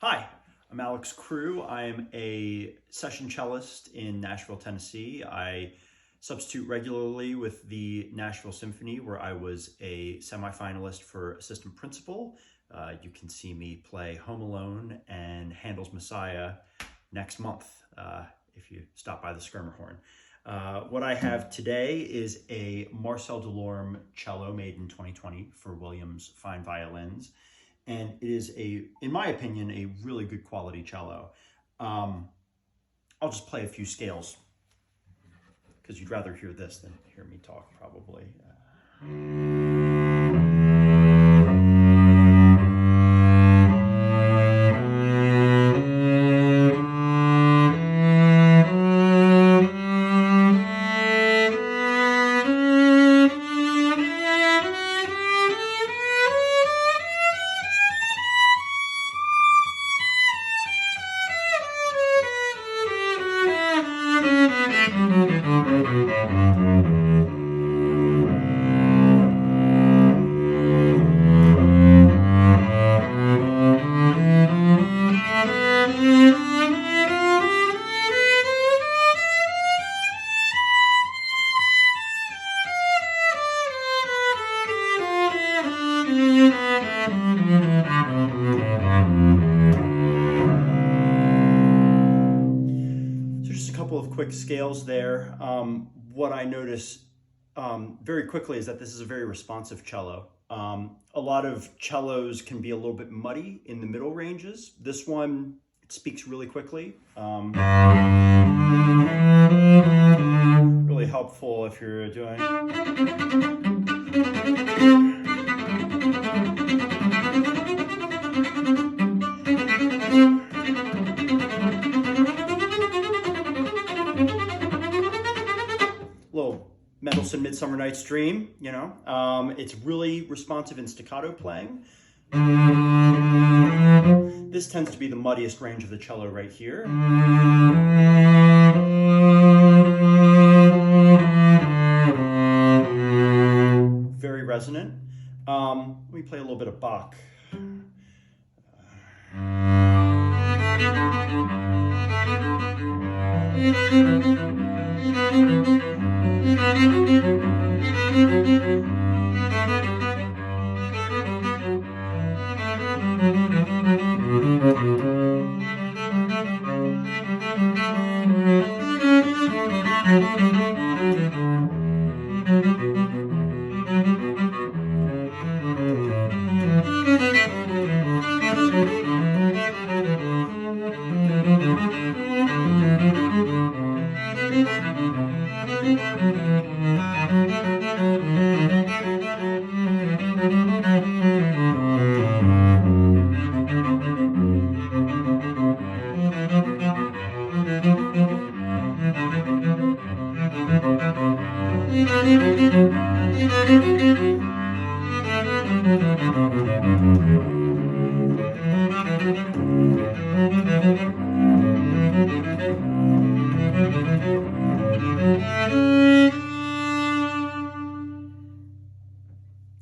Hi, I'm Alex Crew. I am a session cellist in Nashville, Tennessee. I substitute regularly with the Nashville Symphony, where I was a semifinalist for assistant principal. You can see me play Home Alone and Handel's Messiah next month if you stop by the Schermerhorn. What I have today is a Marcel Delorme cello made in 2020 for Williams Fine Violins. And it is in my opinion, a really good quality cello. I'll just play a few scales because you'd rather hear this than hear me talk probably. Of quick scales there. What I notice very quickly is that this is a very responsive cello. A lot of cellos can be a little bit muddy in the middle ranges. This one, it speaks really quickly. Really helpful if you're doing little Mendelssohn Midsummer Night's Dream, you know. It's really responsive in staccato playing. This tends to be the muddiest range of the cello right here. Very resonant. Let me play a little bit of Bach.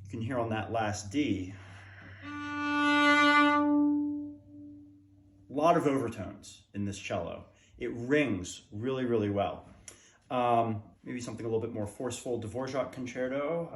You can hear on that last D, a lot of overtones in this cello. It rings really, really well. Maybe something a little bit more forceful, Dvorak concerto.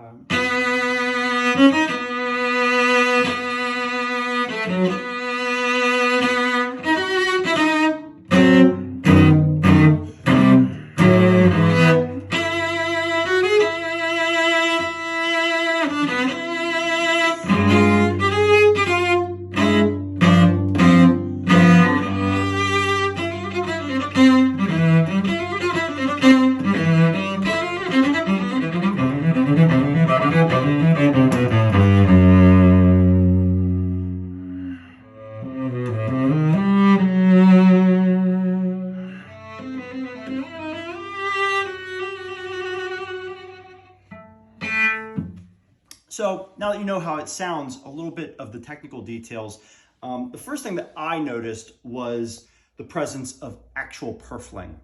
So now that you know how it sounds, a little bit of the technical details. The first thing that I noticed was the presence of actual purfling.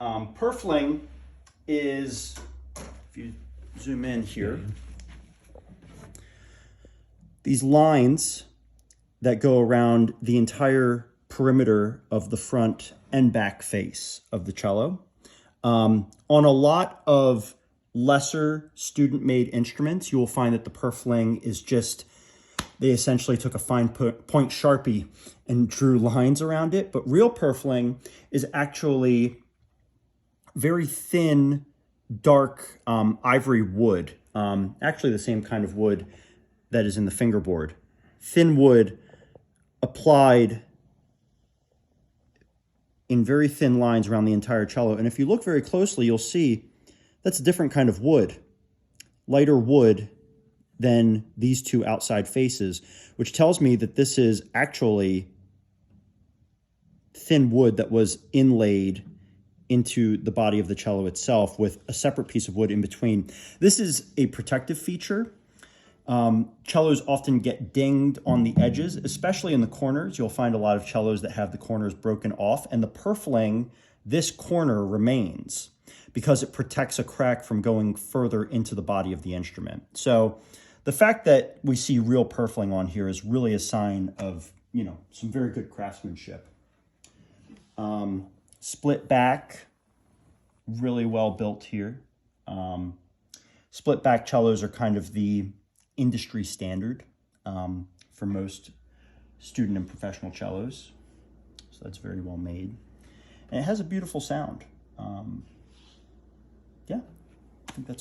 Purfling is, if you zoom in here, these lines that go around the entire perimeter of the front and back face of the cello. On a lot of lesser student-made instruments, you will find that the purfling is just, they essentially took a fine point Sharpie and drew lines around it. But real purfling is actually very thin, dark ivory wood. Actually the same kind of wood that is in the fingerboard. Thin wood applied in very thin lines around the entire cello. And if you look very closely, you'll see that's a different kind of wood, lighter wood than these two outside faces, which tells me that this is actually thin wood that was inlaid into the body of the cello itself with a separate piece of wood in between. This is a protective feature. Cellos often get dinged on the edges, especially in the corners. You'll find a lot of cellos that have the corners broken off, and the purfling, this corner remains because it protects a crack from going further into the body of the instrument. So the fact that we see real purfling on here is really a sign of, you know, some very good craftsmanship. Split back, really well built here. Split back cellos are kind of the industry standard for most student and professional cellos. So that's very well made. And it has a beautiful sound. Yeah, I think that's